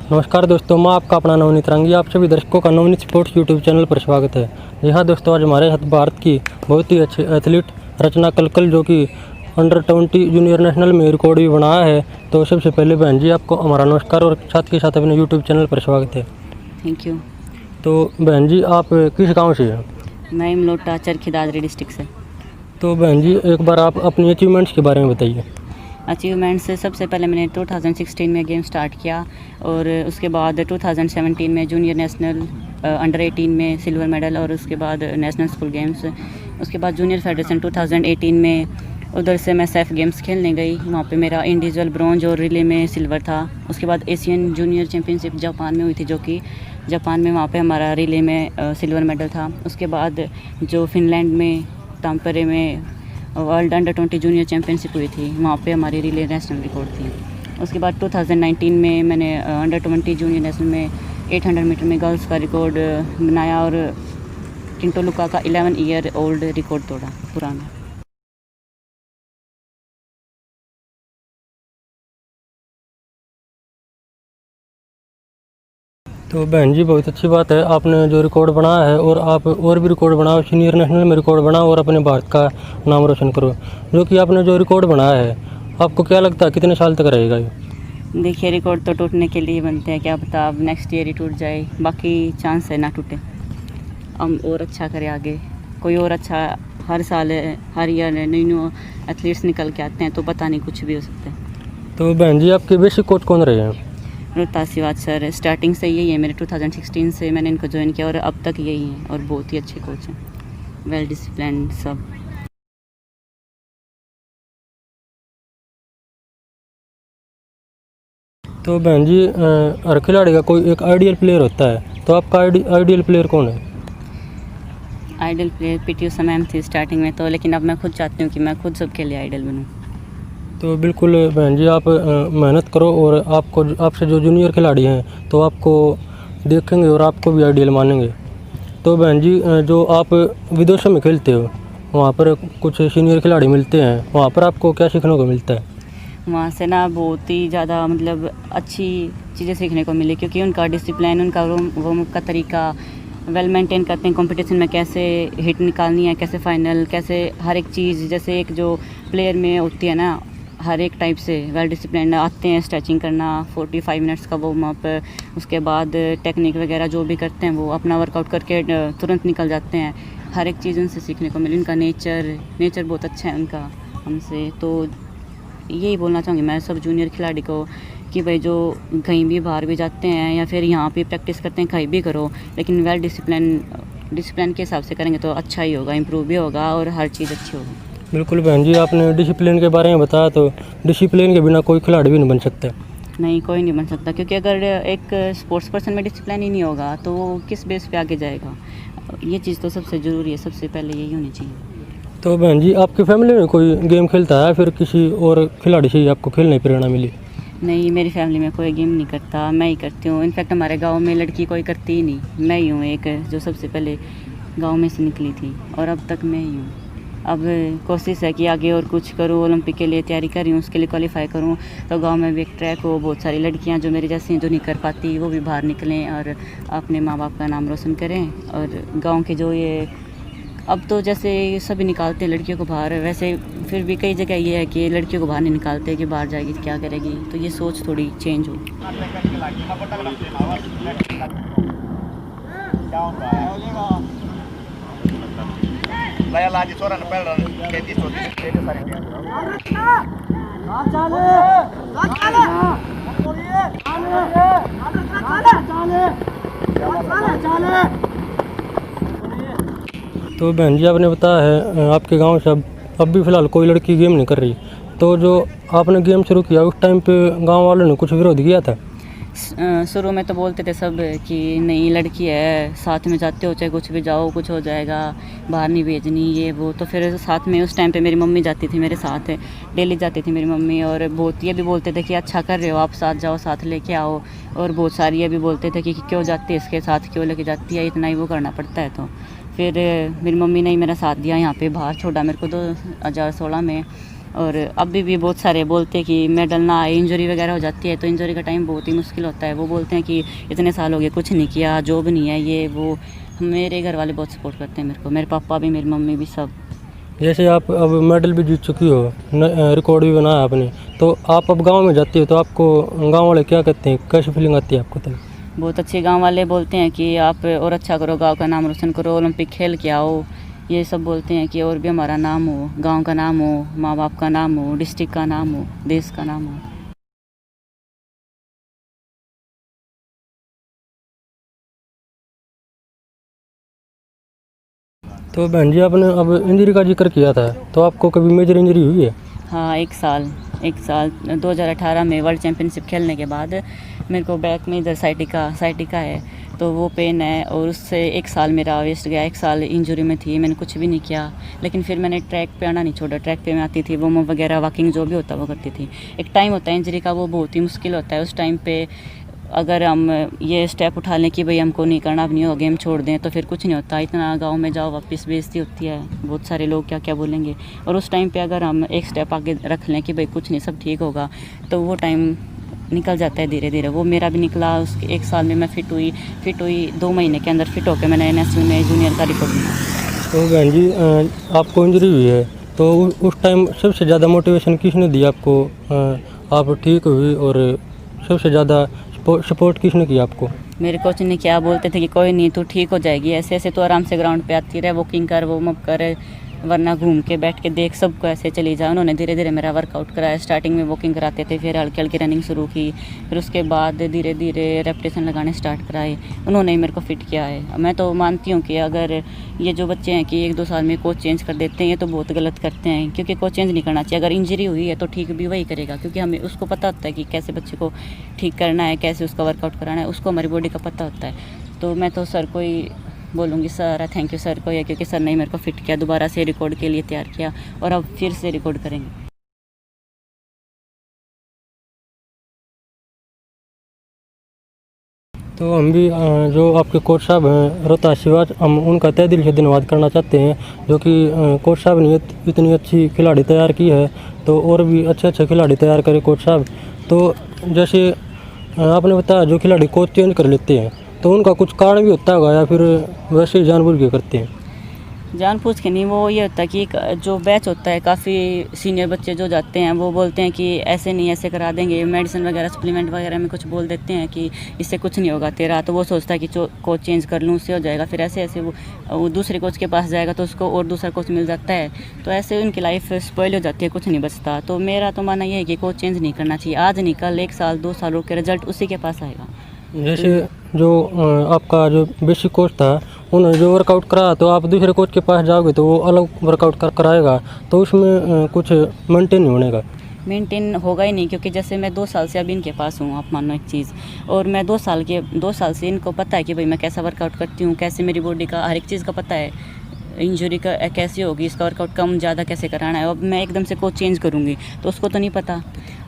नमस्कार दोस्तों, मैं आपका अपना नवनीत रंगी आप सभी दर्शकों का नवनीत स्पोर्ट्स यूट्यूब चैनल पर स्वागत है। जी हाँ दोस्तों, आज हमारे साथ भारत की बहुत ही अच्छी एथलीट रचना कलकल जो कि अंडर-20 जूनियर नेशनल में रिकॉर्ड भी बनाया है। तो सबसे पहले बहन जी आपको हमारा नमस्कार और साथ के साथ अपने यूट्यूब चैनल पर स्वागत है। Thank you. तो बहन जी आप किस गाँव से हैं? मैं इमलोटा चरखी दादरी डिस्ट्रिक्ट से। तो बहन जी एक बार आप अपनी अचीवमेंट्स के बारे में बताइए। अचीवमेंट से सबसे पहले मैंने 2016 में गेम स्टार्ट किया और उसके बाद 2017 में जूनियर नेशनल अंडर 18 में सिल्वर मेडल और उसके बाद नेशनल स्कूल गेम्स, उसके बाद जूनियर फेडरेशन 2018 में उधर से मैं सैफ गेम्स खेलने गई। वहाँ पे मेरा इंडिविजुअल ब्रॉन्ज और रिले में सिल्वर था। उसके बाद एशियन जूनियर चैम्पियनशिप जापान में हुई थी, जो कि जापान में वहाँ पे हमारा रिले में सिल्वर मेडल था। उसके बाद जो फिनलैंड में ताम्परे में वर्ल्ड अंडर 20 जूनियर चैम्पियनशिप हुई थी, वहाँ पे हमारी रिले नेशनल रिकॉर्ड थी। उसके बाद 2019 में मैंने अंडर 20 जूनियर नेशनल में 800 मीटर में गर्ल्स का रिकॉर्ड बनाया और टिंटो लुका का 11 ईयर ओल्ड रिकॉर्ड तोड़ा पुराना। तो बहन जी बहुत अच्छी बात है, आपने जो रिकॉर्ड बनाया है और आप और भी रिकॉर्ड बनाओ, सीनियर नेशनल में रिकॉर्ड बनाओ और अपने भारत का नाम रोशन करो। जो कि आपने जो रिकॉर्ड बनाया है, आपको क्या लगता है कितने साल तक रहेगा ये? देखिए, रिकॉर्ड तो टूटने के लिए बनते हैं, क्या पता अब नेक्स्ट ईयर ही टूट जाए, बाकी चांस है ना टूटे। हम और अच्छा करें आगे, कोई और अच्छा हर साल हर ईयर न्यू एथलीट्स निकल के आते हैं, तो पता नहीं कुछ भी हो सकता है। तो बहन जी आपके बेसिक कोच कौन रहे हैं? रोहतासीवाद सर स्टार्टिंग से यही है मेरे, 2016 से मैंने इनको ज्वाइन किया और अब तक यही हैं और बहुत ही अच्छे कोच हैं, वेल डिसिप्लिन सब। तो बहन जी हर खिलाड़ी का कोई एक आइडियल प्लेयर होता है, तो आपका आइडियल प्लेयर कौन है? Idol player PT Usha ma'am थी स्टार्टिंग में तो, लेकिन अब मैं खुद चाहती हूँ कि मैं खुद सबके लिए आइडल बनूँ। तो बिल्कुल बहन जी आप मेहनत करो और आपसे जो जूनियर खिलाड़ी हैं तो आपको देखेंगे और आपको भी आइडियल मानेंगे। तो बहन जी जो आप विदेशों में खेलते हो, वहाँ पर कुछ सीनियर खिलाड़ी मिलते हैं, वहाँ पर आपको क्या सीखने को मिलता है? वहाँ से ना बहुत ही ज़्यादा मतलब अच्छी चीज़ें सीखने को मिली, क्योंकि उनका डिसिप्लिन, उनका वार्म अप का तरीका वेल मेंटेन करते हैं। कंपटीशन में कैसे हिट निकालनी है, कैसे फाइनल, कैसे हर एक चीज़, जैसे एक जो प्लेयर में होती है ना, हर एक टाइप से वेल डिसिप्लिन आते हैं। स्ट्रेचिंग करना 45 मिनट्स का वार्म अप, उसके बाद टेक्निक वगैरह जो भी करते हैं वो अपना वर्कआउट करके तुरंत निकल जाते हैं। हर एक चीज़ उनसे सीखने को मिली। उनका नेचर बहुत अच्छा है उनका हमसे। तो यही बोलना चाहूँगी मैं सब जूनियर खिलाड़ी को कि भाई जो कहीं भी बाहर भी जाते हैं या फिर यहाँ पे प्रैक्टिस करते हैं, कहीं भी करो, लेकिन वेल डिसिप्लिन के हिसाब से करेंगे तो अच्छा ही होगा, इम्प्रूव भी होगा और हर चीज़ अच्छी होगी। बिल्कुल बहन जी आपने डिसिप्लिन के बारे में बताया, तो डिसिप्लिन के बिना कोई खिलाड़ी भी नहीं बन सकता। नहीं, कोई नहीं बन सकता, क्योंकि अगर एक स्पोर्ट्स पर्सन में डिसिप्लिन ही नहीं होगा तो वो किस बेस पे आगे जाएगा। ये चीज़ तो सबसे ज़रूरी है, सबसे पहले यही होनी चाहिए। तो बहन जी आपकी फैमिली में कोई गेम खेलता है, फिर किसी और खिलाड़ी से ही आपको खेलने की प्रेरणा मिली? नहीं, मेरी फैमिली में कोई गेम नहीं करता, मैं ही करती हूँ। इनफैक्ट हमारे गांव में लड़की कोई करती ही नहीं, मैं ही हूँ एक जो सबसे पहले गांव में से निकली थी और अब तक मैं ही हूँ। अब कोशिश है कि आगे और कुछ करूँ, ओलंपिक के लिए तैयारी कर रही हूँ, उसके लिए क्वालिफाई करूँ, तो गांव में भी एक ट्रैक हो, बहुत सारी लड़कियाँ जो मेरी जैसी हैं जो नहीं कर पाती वो भी बाहर निकलें और अपने माँ बाप का नाम रोशन करें। और गाँव के जो ये अब तो जैसे सभी निकालते हैं लड़कियों को बाहर, वैसे फिर भी कई जगह ये है कि लड़कियों को बाहर नहीं निकालते कि बाहर जाएगी तो क्या करेगी, तो ये सोच थोड़ी चेंज हो। तो बहन जी आपने बताया है आपके गांव से अब भी फ़िलहाल कोई लड़की गेम नहीं कर रही, तो जो आपने गेम शुरू किया उस टाइम पे गांव वालों ने कुछ विरोध किया था? शुरू में तो बोलते थे सब कि नहीं, लड़की है, साथ में जाते हो चाहे कुछ भी जाओ, कुछ हो जाएगा, बाहर नहीं भेजनी ये वो। तो फिर साथ में उस टाइम पे मेरी मम्मी जाती थी मेरे साथ, डेली जाती थी मेरी मम्मी, और बहुत ये भी बोलते थे कि अच्छा कर रहे हो आप, साथ जाओ, साथ लेके आओ। और बहुत सारी ये भी बोलते थे कि क्यों जाती है इसके साथ, क्यों लेके जाती है, इतना ही वो करना पड़ता है। तो फिर मेरी मम्मी ने ही मेरा साथ दिया, यहाँ पे बाहर छोड़ा मेरे को 2016 में। और अभी भी बहुत सारे बोलते हैं कि मेडल ना आए, इंजरी वगैरह हो जाती है तो इंजरी का टाइम बहुत ही मुश्किल होता है। वो बोलते हैं कि इतने साल हो गए कुछ नहीं किया, जॉब नहीं है, ये वो। मेरे घर वाले बहुत सपोर्ट करते हैं मेरे को, मेरे पापा भी, मेरी मम्मी भी, सब। जैसे आप अब मेडल भी जीत चुकी हो, रिकॉर्ड भी बनाया आपने, तो आप अब गांव में जाती हो तो आपको गांव वाले क्या कहते हैं, कैसी फीलिंग आती है आपको? तो बहुत अच्छे गांव वाले बोलते हैं कि आप और अच्छा करो, गांव का नाम रोशन करो, ओलंपिक खेल के आओ। ये सब बोलते हैं कि और भी हमारा नाम हो, गांव का नाम हो, माँ बाप का नाम हो, डिस्ट्रिक्ट का नाम हो, देश का नाम हो। तो बहन जी, आपने अब इंजरी का जिक्र किया था, तो आपको कभी मेजर इंजरी हुई है? हाँ, एक साल 2018 में वर्ल्ड चैम्पियनशिप खेलने के बाद मेरे को बैक में इधर साइटिका है, तो वो पेन है, और उससे एक साल मेरा वेस्ट गया। एक साल इंजरी में थी, मैंने कुछ भी नहीं किया, लेकिन फिर मैंने ट्रैक पे आना नहीं छोड़ा। ट्रैक पे मैं आती थी, वो वगैरह वॉकिंग जो भी होता वो करती थी। एक टाइम होता है इंजरी का, वो बहुत ही मुश्किल होता है। उस टाइम पे अगर हम ये स्टेप उठा लें कि भाई हमको नहीं करना, अब नहीं हो, गेम छोड़ दें, तो फिर कुछ नहीं होता। इतना गांव में जाओ वापस बेइज्जती होती है, बहुत सारे लोग क्या क्या बोलेंगे। और उस टाइम पे अगर हम एक स्टेप आगे रख लें कि भाई कुछ नहीं, सब ठीक होगा, तो वो टाइम निकल जाता है धीरे धीरे। वो मेरा भी निकला। उसके एक साल में मैं फिट हुई 2 महीने के अंदर फिट होकर मैंने नेशनल में जूनियर का रिकॉर्ड बनाया। तो बहन जी, आपको इंजरी हुई है, तो उस टाइम सबसे ज़्यादा मोटिवेशन किसने दी आपको? आप ठीक हुई, और सबसे ज़्यादा सपोर्ट किसने किया आपको? मेरे कोच ने क्या बोलते थे कि कोई नहीं, तू ठीक हो जाएगी, ऐसे ऐसे तो आराम से ग्राउंड पे आती रहे, वॉकिंग कर, वार्म अप कर, वरना घूम के बैठ के देख, सबको ऐसे चली जाए। उन्होंने धीरे धीरे मेरा वर्कआउट कराया। स्टार्टिंग में वॉकिंग कराते थे, फिर हल्की हल्की रनिंग शुरू की, फिर उसके बाद धीरे धीरे रेपिटेशन लगाने स्टार्ट कराए। उन्होंने ही मेरे को फिट किया है। मैं तो मानती हूँ कि अगर ये जो बच्चे हैं कि 1-2 साल में कोच चेंज कर देते हैं, ये तो बहुत गलत करते हैं, क्योंकि कोच चेंज नहीं करना चाहिए। अगर इंजरी हुई है तो ठीक भी वही करेगा, क्योंकि हमें उसको पता होता है कि कैसे बच्चे को ठीक करना है, कैसे उसका वर्कआउट कराना है, उसको हमारी बॉडी का पता होता है। तो मैं तो सर को ही बोलूँगी, सर थैंक यू सर को, ये क्योंकि सर ने मेरे को फिट किया, दोबारा से रिकॉर्ड के लिए तैयार किया, और अब फिर से रिकॉर्ड करेंगे। तो हम भी जो आपके कोच साहब हैं रोहतास शिवाज, हम उनका तहे दिल से धन्यवाद करना चाहते हैं, जो कि कोच साहब ने इतनी अच्छी खिलाड़ी तैयार की है, तो और भी अच्छे अच्छे खिलाड़ी तैयार करें कोच साहब। तो जैसे आपने बताया जो खिलाड़ी कोच चेंज कर लेते हैं, तो उनका कुछ कारण भी होता होगा, या फिर वैसे ही जानबूझ के करते हैं? जानबूझ के नहीं, वो ये होता है कि जो बैच होता है, काफ़ी सीनियर बच्चे जो जाते हैं वो बोलते हैं कि ऐसे नहीं, ऐसे करा देंगे, मेडिसिन वगैरह सप्लीमेंट वगैरह में कुछ बोल देते हैं कि इससे कुछ नहीं होगा तेरा, तो वो सोचता है कि कोच चेंज कर लूँ उससे हो जाएगा। फिर ऐसे ऐसे वो दूसरे कोच के पास जाएगा तो उसको और दूसरा कोच मिल जाता है, तो ऐसे उनकी लाइफ स्पॉइल हो जाती है, कुछ नहीं बचता। तो मेरा तो मानना ये है कि कोच चेंज नहीं करना चाहिए। आज नहीं, कल 1 साल 2 साल रुक के रिजल्ट उसी के पास आएगा। जैसे जो आपका जो बेसिक कोच था, उन्होंने जो वर्कआउट कराया, तो आप दूसरे कोच के पास जाओगे तो वो अलग वर्कआउट कराएगा, तो उसमें कुछ मेंटेन नहीं होने का। मेंटेन होगा ही नहीं, क्योंकि जैसे मैं 2 साल से अब इनके पास हूँ, आप मानो एक चीज़, और मैं 2 साल से इनको पता है कि भाई मैं कैसा वर्कआउट करती हूँ, कैसे मेरी बॉडी का हर एक चीज़ का पता है, इंजरी का कैसी होगी, इसका वर्कआउट कम ज़्यादा कैसे कराना है। अब मैं एकदम से कोच चेंज करूँगी तो उसको तो नहीं पता।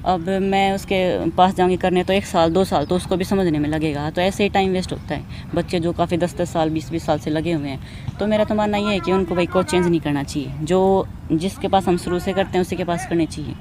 अब मैं उसके पास जाऊँगी करने तो 1 साल 2 साल तो उसको भी समझने में लगेगा, तो ऐसे ही टाइम वेस्ट होता है। बच्चे जो काफ़ी 10-10 साल 20-20 साल से लगे हुए हैं, तो मेरा तो मानना ये है कि उनको भाई कोच चेंज नहीं करना चाहिए। जो जिसके पास हम शुरू से करते हैं उसी के पास करने चाहिए।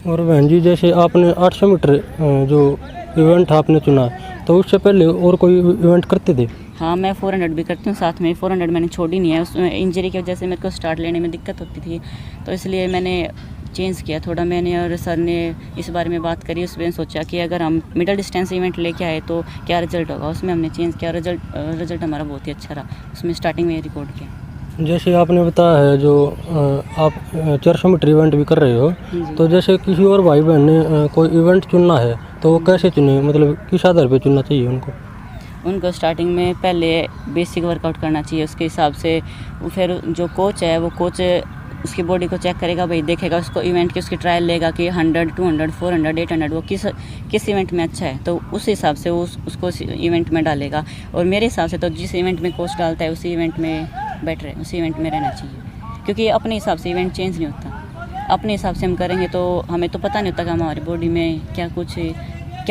और बहन जी, जैसे आपने 800 मीटर जो इवेंट आपने चुना, तो उससे पहले और कोई इवेंट करते थे? हाँ, मैं 400 भी करती हूँ साथ में। 400 मैंने छोड़ी नहीं है, उसमें इंजरी की वजह से मेरे को स्टार्ट लेने में दिक्कत होती थी, तो इसलिए मैंने चेंज किया थोड़ा। मैंने और सर ने इस बारे में बात करी, उसमें सोचा कि अगर हम मिडिल डिस्टेंस इवेंट लेके आए तो क्या रिजल्ट होगा, उसमें हमने चेंज किया। रिजल्ट हमारा बहुत ही अच्छा रहा, उसमें स्टार्टिंग में रिकॉर्ड किया। जैसे आपने बताया है जो आप 400 मीटर इवेंट भी कर रहे हो, तो जैसे किसी और भाई बहन ने कोई इवेंट चुनना है तो वो कैसे चुने, मतलब किस आधार पे चुनना चाहिए उनको? स्टार्टिंग में पहले बेसिक वर्कआउट करना चाहिए, उसके हिसाब से फिर जो कोच है वो कोच उसकी बॉडी को चेक करेगा, भाई देखेगा उसको इवेंट की, उसकी ट्रायल लेगा कि 100 200 400 800 वो किस इवेंट में अच्छा है, तो उस हिसाब से वो उसको इवेंट में डालेगा। और मेरे हिसाब से तो जिस इवेंट में कोच डालता है उसी इवेंट में बेटर है, उसी इवेंट में रहना चाहिए। क्योंकि अपने हिसाब से इवेंट चेंज नहीं होता। अपने हिसाब से हम करेंगे तो हमें तो पता नहीं होता कि हमारी बॉडी में क्या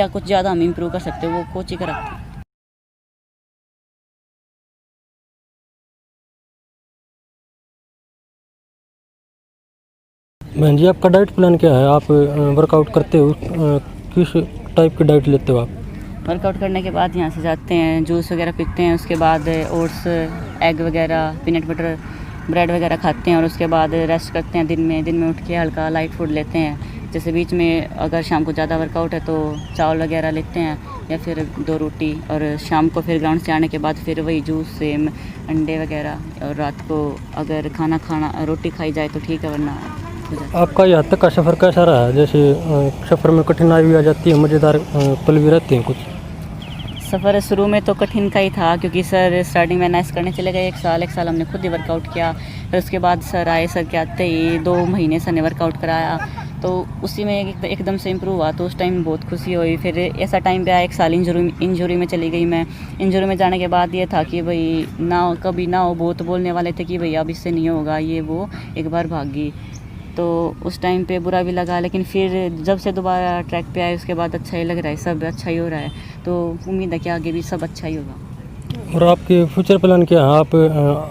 कुछ ज़्यादा हम इम्प्रूव कर सकते हैं, वो कोच ही कराते हैं। बहन जी, आपका डाइट प्लान क्या है? आप वर्कआउट करते हो, किस टाइप की डाइट लेते हो आप? वर्कआउट करने के बाद यहाँ से जाते हैं, जूस वगैरह पीते हैं, उसके बाद ओट्स, एग वगैरह, पीनट बटर, ब्रेड वगैरह खाते हैं और उसके बाद रेस्ट करते हैं। दिन में उठ के हल्का लाइट फूड लेते हैं। जैसे बीच में अगर शाम को ज़्यादा वर्कआउट है तो चावल वगैरह लेते हैं या फिर 2 रोटी, और शाम को फिर ग्राउंड से आने के बाद फिर वही जूस, सेम, अंडे वगैरह, और रात को अगर रोटी खाई जाए तो ठीक है, वरना हो जाता है। आपका यहाँ तक का सफ़र कैसा रहा? जैसे सफ़र में कठिनाई भी आ जाती है, मज़ेदार पल भी रहते हैं कुछ? सफ़र शुरू में तो कठिन का ही था, क्योंकि सर स्टार्टिंग में नाइस करने चले गए। एक साल हमने खुद ही वर्कआउट किया। फिर उसके बाद सर आए, सर के आते ही 2 महीने सर ने वर्कआउट कराया, तो उसी में एकदम से इम्प्रूव हुआ। तो उस टाइम बहुत खुशी हुई। फिर ऐसा टाइम पे आया, 1 साल इंजरी में चली गई मैं। इंजरी में जाने के बाद ये था कि भाई कभी ना हो, बहुत बोलने वाले थे कि भाई अब इससे नहीं होगा, ये वो, एक बार भाग गई। तो उस टाइम पे बुरा भी लगा, लेकिन फिर जब से दोबारा ट्रैक पे आए उसके बाद अच्छा ही लग रहा है, सब अच्छा ही हो रहा है। तो उम्मीद है कि आगे भी सब अच्छा ही होगा। और आपके फ्यूचर प्लान क्या है? आप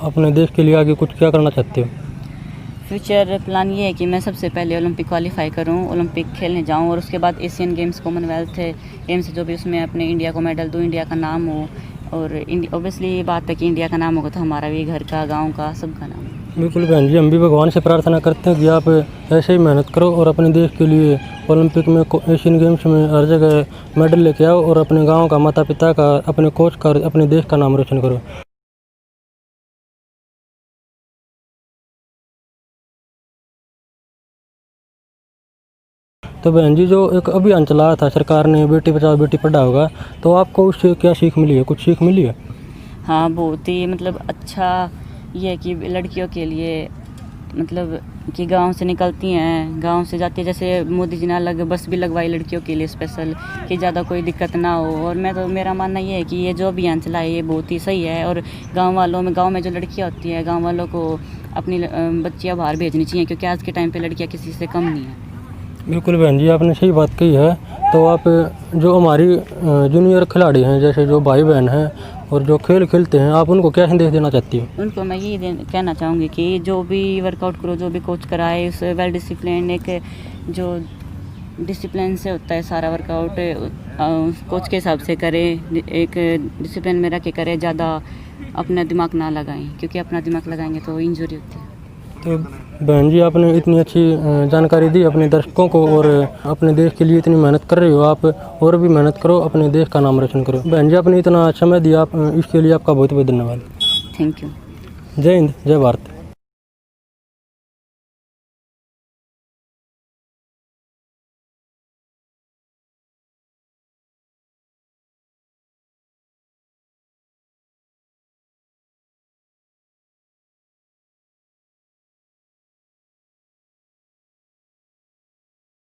अपने देश के लिए आगे कुछ क्या करना चाहते हो? फ्यूचर प्लान ये है कि मैं सबसे पहले ओलंपिक क्वालिफाई करूं, ओलंपिक खेलने जाऊं, और उसके बाद एशियन गेम्स, कॉमनवेल्थ गेम्स जो भी, उसमें अपने इंडिया को मेडल दूं, इंडिया का नाम हो। और ऑब्वियसली ये बात है कि इंडिया का नाम होगा तो हमारा भी घर का, गाँव का, सबका नाम। बिल्कुल बहन जी, हम भी भगवान से प्रार्थना करते हैं कि आप ऐसे ही मेहनत करो और अपने देश के लिए ओलंपिक में, एशियन गेम्स में हर जगह मेडल लेके आओ और अपने गांव का, माता पिता का, अपने कोच का, अपने देश का नाम रोशन करो। तो बहन जी, जो एक अभियान चलाया था सरकार ने, बेटी बचाओ बेटी पढ़ाओ का, तो आपको उससे क्या सीख मिली है? कुछ सीख मिली है? हाँ, बहुत ही मतलब अच्छा ये है कि लड़कियों के लिए, मतलब कि गांव से निकलती हैं, गांव से जाती है, जैसे मोदी जी ने अलग बस भी लगवाई लड़कियों के लिए स्पेशल, कि ज़्यादा कोई दिक्कत ना हो। और मेरा मानना ये है कि ये जो अभियान चलाए ये बहुत ही सही है। और गांव में जो लड़कियां होती हैं, गांव वालों को अपनी बच्चियां बाहर भेजनी चाहिए, क्योंकि आज के टाइम पे लड़कियां किसी से कम नहीं है। बिल्कुल बहन जी, आपने सही बात कही है। तो आप जो हमारी जूनियर खिलाड़ी हैं, जैसे जो भाई बहन हैं और जो खेल खेलते हैं, आप उनको क्या संदेश देना चाहती हो? उनको मैं यही कहना चाहूँगी कि जो भी वर्कआउट करो, जो भी कोच कराए, उस वेल डिसिप्लिन, एक जो डिसिप्लिन से होता है सारा वर्कआउट, कोच के हिसाब से करें, एक डिसिप्लिन में रख के करें, ज़्यादा अपना दिमाग ना लगाएं, क्योंकि अपना दिमाग लगाएंगे तो इंजरी होती है। तो बहन जी, आपने इतनी अच्छी जानकारी दी अपने दर्शकों को, और अपने देश के लिए इतनी मेहनत कर रहे हो आप, और भी मेहनत करो, अपने देश का नाम रोशन करो। बहन जी, आपने इतना समय दिया, इसके लिए आपका बहुत बहुत धन्यवाद। Thank you. जय हिंद, जय भारत।